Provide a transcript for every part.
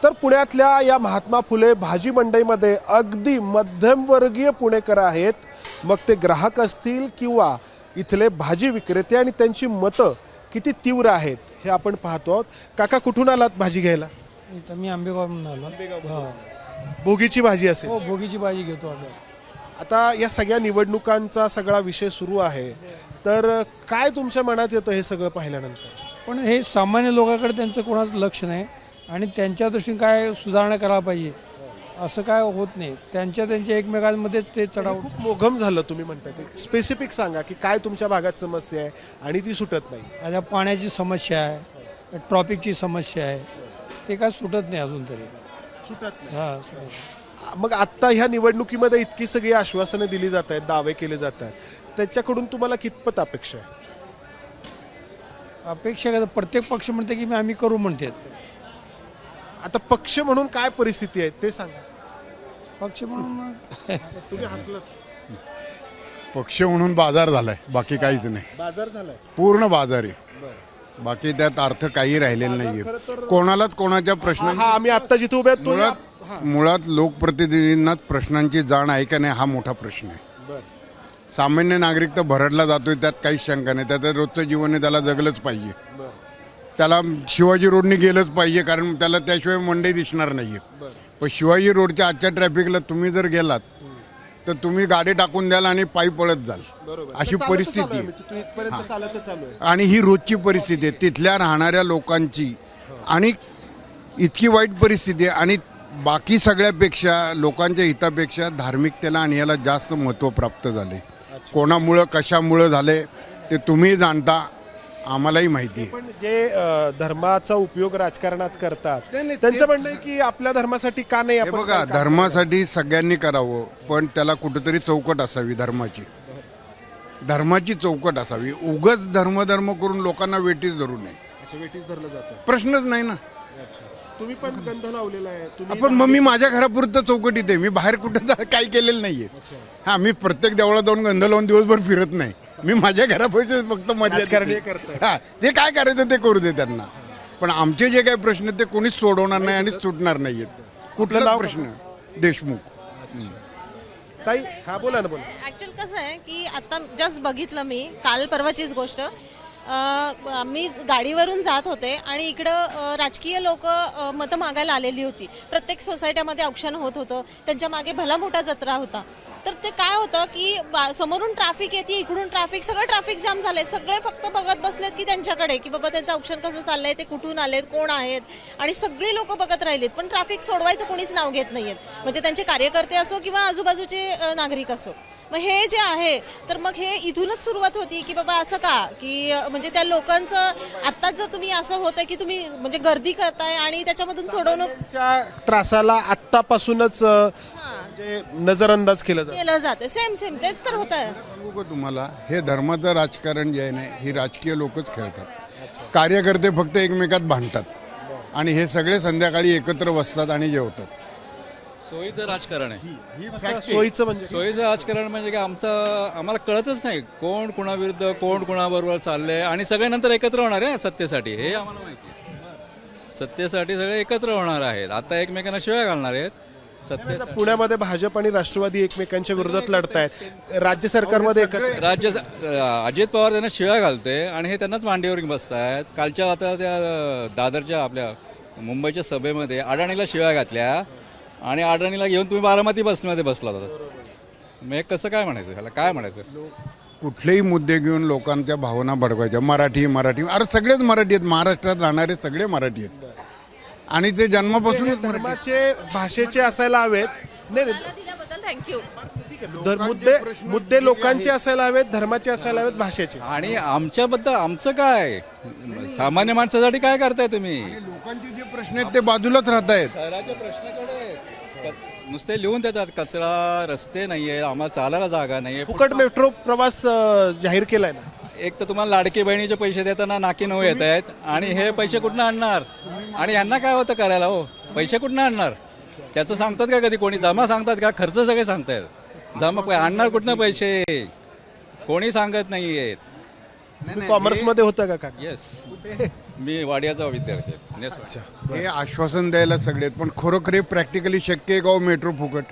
तर पुण्यातल्या या महात्मा फुले भाजी मंडईमध्ये अगदी मध्यमवर्गीय पुणेकर आहेत, मग ते ग्राहक असतील किंवा इथले भाजी विक्रेते, आणि त्यांची मतं किती तीव्र आहेत हे आपण पाहतो आहोत. काका, कुठून आलात भाजी घ्यायला? इथं मी आंबेगावरून आलो. हा. भोगीची भाजी असेल. हो, भोगीची भाजी घेतो आम्ही. आता या सगळ्या निवडणुकांचा सगळा विषय सुरू आहे, तर काय तुमच्या मनात येतं हे सगळं पाहिल्यानंतर? पण हे सामान्य लोकांकडे त्यांचं कोणाचं लक्ष नाही आणि त्यांच्या दृष्टीने काय सुधारणा करायला पाहिजे असं काय होत नाही. त्यांच्या एकमेकांमध्येच ते चढाव. खूप मोघम झालं तुम्ही म्हणताय, ते स्पेसिफिक सांगा की काय तुमच्या भागात समस्या आहे आणि ती सुटत नाही. आता पाण्याची समस्या आहे, ट्रॉफिकची समस्या आहे, ते काय सुटत नाही अजून तरी. सुटत नाही. हा, सुटत नाही. मग आता ह्या निवडणुकीमध्ये इतकी सगळी आश्वासनं दिली जात आहेत, दावे केले जात आहेत, त्याच्याकडून तुम्हाला कितपत अपेक्षा आहे? अपेक्षा काय, प्रत्येक पक्ष म्हणते की आम्ही करू म्हणतात. आता पक्ष म्हणून काय परिस्थिती आहे ते सांगा. पक्ष म्हणून तुम्ही हसलात. पक्ष म्हणून बाजार झालाय, बाकी काहीच नाही. बाजार झालाय. पूर्ण बाजार आहे, बाकी त्यात अर्थ काही राहिलेला नाहीये. कोणालाच कोणाच्या प्रश्न हा, आम्ही आता जिथे उभे आहोत मुळात लोकप्रतिनिधींनाच प्रश्नांची जाण आहे का नाही हा मोठा प्रश्न आहे. सामान्य नागरिक तर भरडला जातोय, त्यात काहीच शंका नाही. त्याचं रोजचं जीवन आहे, त्याला जगलंच पाहिजे. त्याला शिवाजी रोडने गेलंच पाहिजे, कारण त्याला त्याशिवाय मंडई दिसणार नाहीये. पण शिवाजी रोडच्या आजच्या ट्रॅफिकला तुम्ही जर गेलात तर तुम्ही गाडी टाकून द्याल आणि पायी पळत जाल, अशी परिस्थिती आहे. आणि ही रोजची परिस्थिती आहे तिथल्या राहणाऱ्या लोकांची. आणि इतकी वाईट परिस्थिती आहे. आणि बाकी सगळ्यापेक्षा लोकांच्या हितापेक्षा धार्मिकतेला आणि याला जास्त महत्त्व प्राप्त झाले. कोणामुळं कशामुळं झाले ते तुम्ही जाणता, आम्हालाही माहिती आहे. पण जे धर्माचा उपयोग राजकारणात करतात त्यांचं म्हणणं आहे की आपल्या धर्मासाठी का नाही आपण बघा, धर्मासाठी सगळ्यांनी करावं, पण त्याला कुठेतरी चौकट असावी. धर्माची चौकट असावी. उगाच धर्म करून लोकांना वेटीस धरू नये. वेटीस धरलं जातं, प्रश्नच नाही ना. तुम्ही पण गंध लावलेला आहे. आपण मग मी माझ्या घरापुरतं चौकटीत आहे, मी बाहेर कुठं काही केलेलं नाहीये. हा, मी प्रत्येक देवळात जाऊन गंध लावून दिवसभर फिरत नाही. मी माझ्या घरापासून फक्त मर्यादित. हा, ते काय करायचं ते करू दे त्यांना. पण आमचे जे काही प्रश्न आहेत ते कोणीच सोडवणार नाही आणि सुटणार नाहीयेत. कुठला प्रश्न? देशमुख. ताई, हा बोला ना. बोला. ऍक्च्युअल कसं आहे की आता जस्ट बघितलं मी, काल परवाचीच गोष्ट. मी गाडीवरून जात होते आणि इकडं राजकीय लोक मतं मागायला आलेली होती. प्रत्येक सोसायट्यामध्ये औक्षण होत होतं, त्यांच्या मागे भला मोठा जत्रा होता. तर ते काय होतं की समोरून ट्रॅफिक येते, इकडून ट्रॅफिक, सगळं ट्रॅफिक जाम झालंय. सगळे फक्त बघत बसलेत की त्यांच्याकडे, की बाबा त्यांचं औक्षण कसं चाललंय, ते कुठून आलेत, कोण आहेत, आणि सगळी लोक बघत राहिलेत. पण ट्रॅफिक सोडवायचं कोणीच नाव घेत नाहीयेत, म्हणजे त्यांचे कार्यकर्ते असो किंवा आजूबाजूचे नागरिक असो. मग हे जे आहे, तर मग हे इथूनच सुरुवात होती की बाबा असं का, की म्हणजे त्या लोकांचं आत्ताच जर तुम्ही असं होतं की तुम्ही म्हणजे गर्दी करताय आणि त्याच्यामधून सोडवणूक त्रासाला आत्तापासूनच म्हणजे नजरअंदाज केलं जातं. सेम तेच तर होत आहे. सांगू का तुम्हाला, हे धर्माचं राजकारण जे आहे ना, ही राजकीय लोकच खेळतात. कार्यकर्ते फक्त एकमेकात भांडतात आणि हे सगळे संध्याकाळी एकत्र बसतात आणि जेवतात. सोयीचं राजकारण आहे. सोयीचं राजकारण म्हणजे की आम्हाला कळतच नाही कोण कुणाविरुद्ध, कोण कुणाबरोबर चाललंय, आणि सगळे नंतर एकत्र होणार आहे सत्तेसाठी. हे आम्हाला माहिती आहे. सत्तेसाठी सगळे एकत्र होणार आहेत. आता एकमेकांना शिव्या घालणार आहेत. पुण्यामध्ये भाजप आणि राष्ट्रवादी एकमेकांच्या विरोधात लढतायत. राज्य सरकारमध्ये अजित पवार त्यांना शिव्या घालते आणि हे त्यांनाच मांडीवर बसतायत. कालच्या आता त्या दादरच्या आपल्या मुंबईच्या सभेमध्ये अडाणीला शिव्या घातल्या आणि अडाणीला घेऊन तुम्ही बारामती बसमध्ये बसला होता. मग कसं काय म्हणायचं, ह्याला काय म्हणायचं? कुठलेही मुद्दे घेऊन लोकांच्या भावना भडकवायच्या. मराठी अरे सगळेच मराठी आहेत. महाराष्ट्रात राहणारे सगळे मराठी आहेत आणि ते जन्मापासून धर्माचे, भाषेचे असायला हवेत. नाही, थँक्यू. मुद्दे लोकांचे असायला हवेत, धर्माचे असायला हवेत, भाषेचे. आणि आमच्याबद्दल आमचं काय, सामान्य माणसासाठी काय करताय तुम्ही? लोकांचे जे प्रश्न आहेत ते बाजूलाच राहत आहेत. शहराचे प्रश्न नुसते लिहून देतात. कचरा, रस्ते नाहीये, आम्हाला चालायला जागा नाहीये. फुकट मेट्रो प्रवास जाहीर केलाय ना. एक तर तुम्हाला लाडकी बहिणीचे पैसे देताना नाकी नऊ येत आहेत आणि हे पैसे कुठनं आणणार? आणि यांना काय होतं करायला? हो, पैसे कुठनं आणणार? त्याचं सांगतात का कधी कोणी? जमा सांगतात का? खर्च सगळे सांगतायत. जमा आणणार कुठनं पैसे? कोणी सांगत नाहीयेत. कॉमर्स मध्ये होतं का? येस. मी वाडियाचा विद्यार्थी आहे. नेस वाडिया. अच्छा. हे आश्वासन द्यायला सगळे आहेत, पण खरोखर हे प्रॅक्टिकली शक्य आहे का हो मेट्रो फुकट?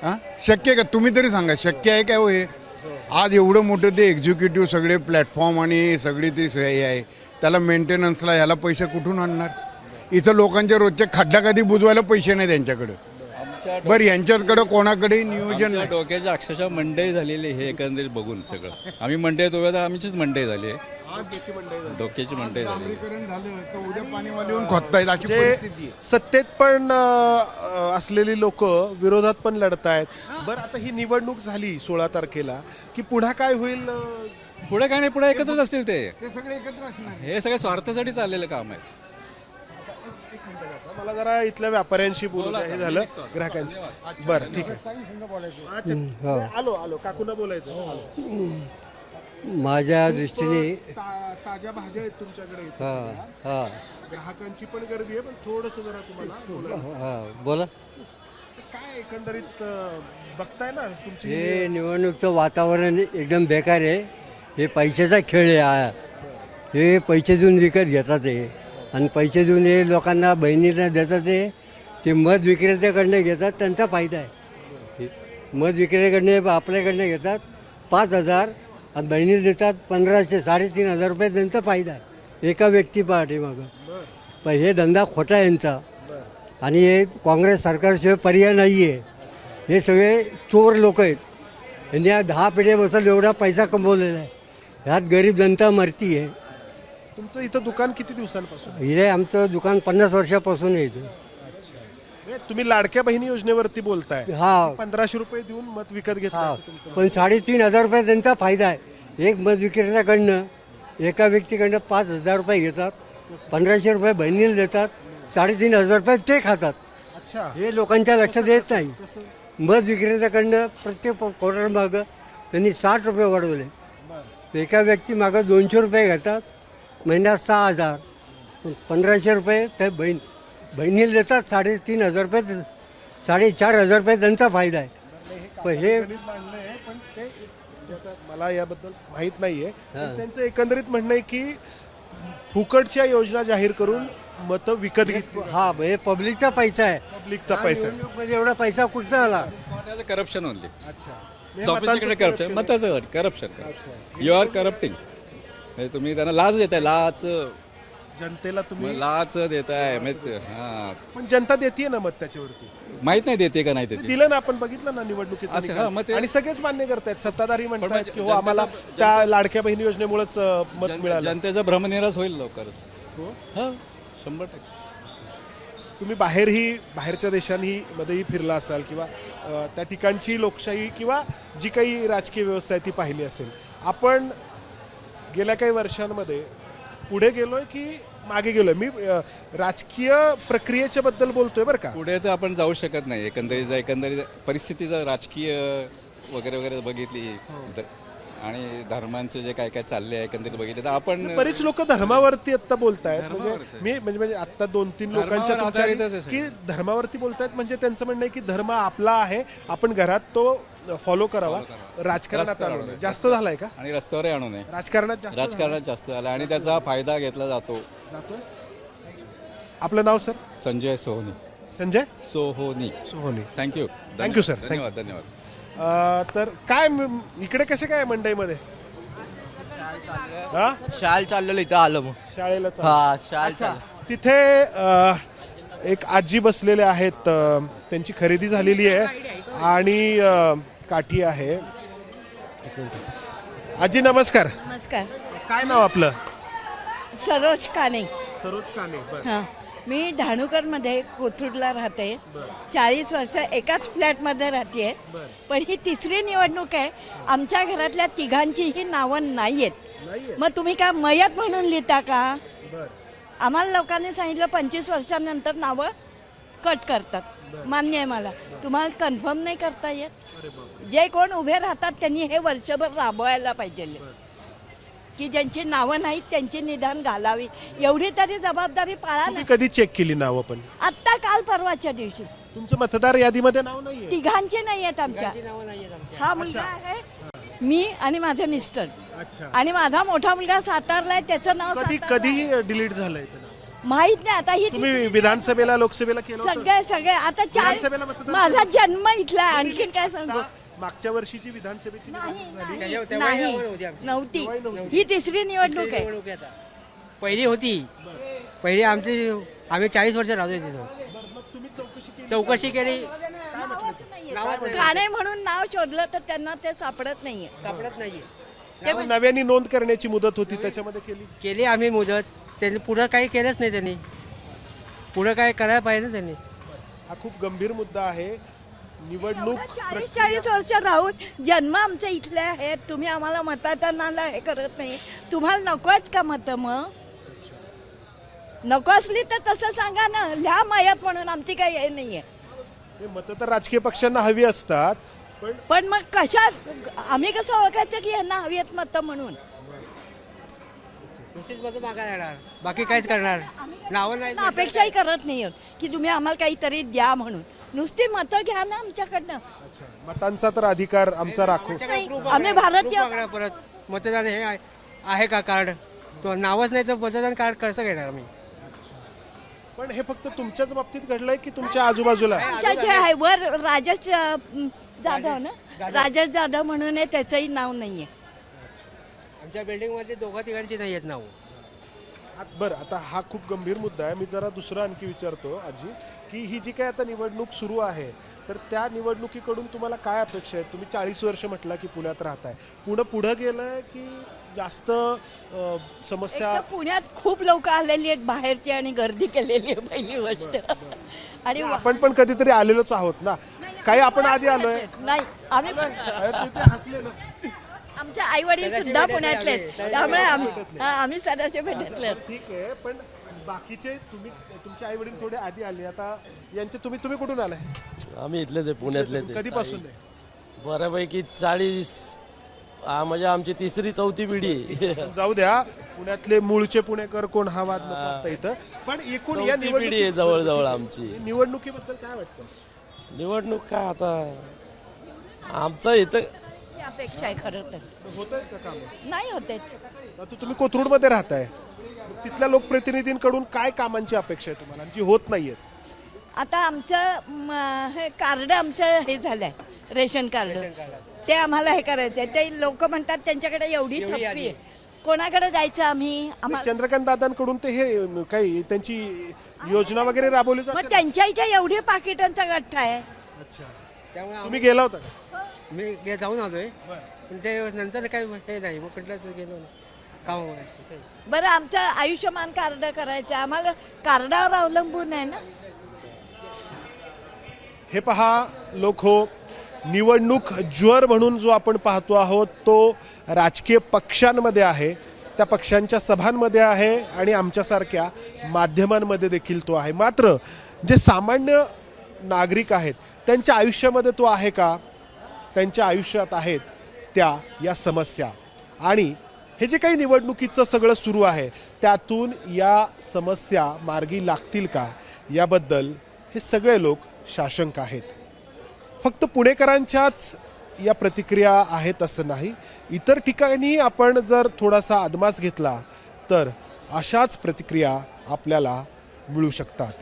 हा शक्य आहे का? तुम्ही तरी सांगा, शक्य आहे का हो हे? आज एवढं मोठं ते एक्झिक्युटिव्ह सगळे प्लॅटफॉर्म आणि सगळी ती हे आहे, त्याला मेंटेनन्सला ह्याला पैसे कुठून आणणार? इथं लोकांच्या रोजच्या खड्डा कधी बुजवायला पैसे नाही त्यांच्याकडे. बरं, यांच्याकडे कोणाकडे नियोजन आमच्या नाही. डोक्याच्या अक्षरशः मंडई झालेली हे एकंदरीत बघून सगळं. आम्ही मंडईत उभे तर आमचीच मंडई झाली आहे. डोक्याची मंडई झाली. उद्या पाणीवाले येऊन खोदतायत अशी जे परिस्थिती आहे. सत्तेत पण असलेली लोक विरोधात पण लढतायत. बरं, आता ही निवडणूक झाली 16 तारखेला की पुढे काय होईल? पुढे काय नाही, पुढे एकत्रच असतील ते. ते सगळे एकत्र असणार. हे सगळे स्वार्थासाठी चाललेलं काम आहे. मला जरा इथल्या व्यापाऱ्यांशी बोलू द्या. हे झालं ग्राहकांशी. बरं, ठीक आहे. अच्छा, आलो काकूंना बोलायचं. आलो. माझ्या दृष्टीने ताज्या भाज्या आहेत तुमच्याकडे इथे हा सगळ्या. हा ग्राहकांची पण गर्दी आहे, पण थोडस जरा तुम्हाला बोलायचं. हा बोला. काय एकंदरीत बघताय ना तुमची हे निवडणूकचं वातावरण एकदम बेकार आहे. हे पैशाचा खेळ आहे हा. हे पैसे देऊन विकत घेतात हे, आणि पैसे देऊन हे लोकांना बहिणींना देतात ते मध विक्रेत्याकडनं घेतात, त्यांचा फायदा आहे. मध विक्रेत्याकडनं आपल्याकडनं घेतात 5,000 आणि बहिणी देतात 1,500 3,500 रुपये, त्यांचा फायदा आहे एका व्यक्ती पाठीमागं. पण हे धंदा खोटा आहे यांचा, आणि हे काँग्रेस सरकारशिवाय पर्याय नाही आहे. हे सगळे चोर लोक आहेत. यांनी 10 पिढ्या बसल एवढा पैसा कमवलेला आहे. ह्यात गरीब जनता मरती आहे. तुमचं इथं दुकान किती दिवसांपासून? हे आमचं दुकान 50 वर्षापासून आहे इथं. तुम्ही लाडक्या बहिणी योजनेवरती बोलताय. हा 1,500 रुपये देऊन मत विकत घेतलं हा असं तुमचं पण 3,500 रुपये त्यांचा फायदा आहे. एक मध विक्रेत्याकडनं एका व्यक्तीकडनं 5,000 रुपये घेतात, 1,500 रुपये बहिणीला देतात, 3,500 रुपये ते खातात. अच्छा. हे लोकांच्या लक्षात येत नाही. मध विक्रेत्याकडनं प्रत्येक क्वार्टर मागं त्यांनी 60 रुपये वाढवले. एका व्यक्ती मागं 200 रुपये घेतात, महिन्यात 6,000, 1,500 रुपये ते बहिणीला देतात, 3,500 रुपये, 4,500 रुपये त्यांचा फायदा आहे. पण हे मांडलंय, पण ते मला याबद्दल माहित नाहीये. पण त्यांचं एकंदरीत म्हणणं आहे की फुकटच्या योजना जाहीर करून मतं विकत घेतली. हा हे पब्लिकचा पैसा आहे. पब्लिकचा पैसा आहे. निवडणुकीमध्ये एवढा पैसा कुठं आला? Corruption only. अच्छा. ऑफिसकडे करप्शन, मताचं करप्शन. You are corrupting. तुम्ही त्यांना लाच देताय, लाच जनतेला तुम्ही लाच देताय. हा, पण जनता देते ना मत त्याच्यावरती. माहित नाही देते का नाही देते. दिलं ना, आपण बघितलं ना निवडणुकीचं असं, निकाल. हा, मग ते- आणि सगळेच मान्य करतायत. सत्ताधारी म्हणतात पण की हो आम्हाला त्या लाडक्या बहिणी योजनेमुळेच मत मिळालं. जनतेचा भ्रमनिरास होईल लवकरच. हा 100%. तुम्ही बाहेरच्या देशांनी मध्येही फिरला असाल किंवा त्या ठिकाणची लोकशाही किंवा जी काही राजकीय व्यवस्था आहे ती पाहिली असेल. आपण गेल्या काही वर्षांमध्ये पुढे गेलोय की मागे गेलोय? मी राजकीय प्रक्रियेच्या बद्दल बोलतोय बरं का. पुढे तर आपण जाऊ शकत नाही. एकंदरीत परिस्थितीचं राजकीय वगैरे वगैरे बघितली आणि धर्मांचं जे काय काय चालले आहे एकंदरीत बघितलं तर आपण बरेच लोक धर्मावरती आता बोलतायत. धर्मावरच म्हणजे म्हणजे आता 2-3 धर्मावर लोकांच्या तुमच्या आधारितच आहे की धर्मावरती बोलतायत. म्हणजे त्यांचं म्हणणं आहे की धर्म आपला आहे, आपण घरात तो फॉलो करावा, राजकारणात आणू नये. जास्त झालाय का? आणि रस्त्यावरही आणू नये. राजकारणात जास्त राजकारणात जास्त झालं आणि त्याचा फायदा घेतला जातो. जातोय. आपलं नाव sir? Sanjay Sohoni. Sanjay Sohoni. Sohoni. Thank you. Thank you, sir. धन्यवाद धन्यवाद. तर काय इकडे कसे काय मंडईमध्ये? हा शाळेला चाललेलो इथं आलो मग. शाळेला चालू. हा शाळेला अच्छा. तिथे एक आजी बसलेले आहेत. त्यांची खरेदी झालेली आहे आणि काठी आहे. एक मिनिट. आजी नमस्कार. नमस्कार. काय नाव आपलं? सरोज काणे. सरोज काने. बरं. हां, मी ढाणूकरमध्ये कोथरूडला राहते. 40 वर्ष एकाच फ्लॅटमध्ये राहते. पण ही तिसरी निवडणूक आहे. आमच्या घरातल्या तिघांचीही नावं नाही आहेत. मग तुम्ही काय मयत म्हणून लिहिता का? बरं. आम्हाला लोकांनी सांगितलं 25 वर्षांनंतर नावं कट करतात. मान्य आहे मला. तुम्हाला कन्फर्म नाही करता येत? जे कोण उभे राहतात त्यांनी हे वर्षभर राबवायला पाहिजे की ज्यांची नावं नाहीत त्यांची निदान घालावी. एवढी तरी जबाबदारी पाळा ना. तुम्ही कधी चेक केली नावं? पण आत्ता काल परवाच्या दिवशी तुमचं मतदार यादीमध्ये नाव नाहीये? तिघांचे नाही आहेत आमच्या. हा मुलगा आहे मी आणि माझे मिस्टर अच्छा आणि माझा मोठा मुलगा सातारला आहे, त्याचं नाव कधी सातारला आहे. कधी डिलीट झालंय ते नाव? माहित नाही आता ही तुम्ही विधानसभेला लोकसभेला केलं होतं? सगळे आता विधानसभेला मतदान माझा जन्म इथला आहे. आणखीन काय सांगू का? मागच्या वर्षीची विधानसभेची निवडणूक झाली नाही नव्हती ही तिसरी निवडणूक आहे. पहिली होती. पहिली आम्ही 40 वर्ष राहतोय तिथं. चौकशी केली. काणे म्हणून नाव शोधलं तर त्यांना ते सापडत नाहीये. सापडत नाहीये. त्यामुळे नव्याने नोंद करण्याची मुदत होती त्याच्यामध्ये केली आम्ही मुदत. त्यांनी पुढं काही केलंच नाही. त्यांनी पुढं काय करायला पाहिजे ना त्यांनी. हा खूप गंभीर मुद्दा आहे. निवडणूक 40 वर्ष राहून जन्म आमच्या इथले आहेत. तुम्ही आम्हाला मतदानाला हे करत नाही. तुम्हाला नको आहेत का मत? मग नको असली तर तसं सांगा ना, ह्या मयात म्हणून आमची काही हे नाहीये. मतं तर राजकीय पक्षांना हवी असतात पण मग कशा आम्ही कसं ओळखायचं की यांना हवी आहेत मतं म्हणून? नुसतीच मतं मागायला येणार, बाकी काहीच करणार नावं नाही. अपेक्षाही करत नाही की तुम्ही आम्हाला काहीतरी द्या म्हणून. नुसती मतं घ्या ना आमच्याकडनं. मतांचा तर अधिकार आमचा राखू. आम्ही भारतीय मागणार परत मतदान हे आहे का कार्ड? तो नावच नाही तर मतदान कार्ड कसं घेणार आम्ही? पण हे फक्त तुमच्याच बाबतीत घडलंय की तुमच्या आजूबाजूला आमच्या जे आहे वर राजेश जाधव ना, राजेश जाधव म्हणून आहे, त्याचंही नाव नाहीये. आमच्या बिल्डिंग मध्ये दोघा तिघांची नाही आहेत नाव. बरं, आता हा खूप गंभीर मुद्दा आहे. मी जरा दुसरा आणखी विचारतो आजी, की ही जी काय आता निवडणूक सुरू आहे तर त्या निवडणुकीकडून तुम्हाला काय अपेक्षा आहेत? तुम्ही 40 वर्ष म्हटला की पुण्यात राहताय. पुढं गेलंय की जास्त समस्या? एक तर पुण्यात खूप लोक आलेली आहेत बाहेरची आणि गर्दी केलेली आहे पहिली गोष्ट. आणि आपण पण कधीतरी आलेलोच आहोत ना. काही आपण आधी आलोय. नाही आम्ही तिथे हसले ना. आमचे आई वडील सुद्धा पुण्यातले आहेत, त्यामुळे आम्ही सदाच्या भेटतले. ठीक आहे, पण बाकीचे तुमचे आई वडील थोडे आधी आले. आता यांचे तुम्ही कुठून आलाय? आम्ही इथलेच आहे, पुण्यातले. कधीपासून आहे? बऱ्यापैकी 40 म्हणजे आमची 3री-4थी पिढी. जाऊ द्या, पुण्यातले मूळचे पुणेकर कोण हा वाद नको आता इथं. पण एकूण या पिढी आहे जवळ आमची. निवडणुकीबद्दल काय वाटतं? निवडणूक काय आता आमचं इथं अपेक्षा आहे खरं तर. होत आहेत का काम? नाही होते. आता तुम्ही कोथरूडमध्ये राहताय, तिथल्या लोकप्रतिनिधींकडून काय कामांची अपेक्षा आहे तुम्हाला जी होत नाहीये? आता आमचं हे कार्ड आमचं हे झालंय, रेशन कार्ड, ते आम्हाला हे करायचंय. ते लोक म्हणतात त्यांच्याकडे एवढी थप्पी आहे, कोणाकडे जायचं आम्ही? आम्हाला चंद्रकांत दादांकडून ते हे काही त्यांची योजना वगैरे राबवली मग जाते. त्यांच्या इथे एवढी पाकिटांचा गठ्ठा आहे. अच्छा, त्यामुळे तुम्ही गेला होता का? मी जाऊन आलोय, पण ते नंतर काही हे नाही. मग कुठलं गेलो कामामुळे. बरं, आमचं आयुष्यमान कार्ड करायचं, आम्हाला कार्डावर अवलंबून आहे ना. हे पहा लोक हो, निवडणूक ज्वर म्हणून जो आपण पाहतो आहोत तो राजकीय पक्षांमध्ये आहे, त्या पक्षांच्या सभांमध्ये आहे आणि आमच्यासारख्या माध्यमांमध्ये देखील तो आहे. मात्र जे सामान्य नागरिक आहेत त्यांच्या आयुष्यामध्ये तो आहे का? त्यांच्या आयुष्यात आहेत त्या या समस्या. आणि हे जे काही निवडणुकीचं सगळं सुरू आहे त्यातून या समस्या मार्गी लागतील का याबद्दल हे सगळे लोक साशंक आहेत. फक्त पुणेकरांच्याच या प्रतिक्रिया आहेत असं नाही, इतर ठिकाणी आपण जर थोडासा अदमास घेतला तर अशाच प्रतिक्रिया आपल्याला मिळू शकतात.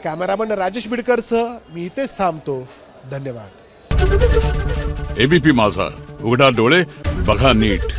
कॅमेरामन राजेश बिडकरसह मी इथेच थांबतो. धन्यवाद. एबीपी माझा, उघडा डोळे बघा नीट.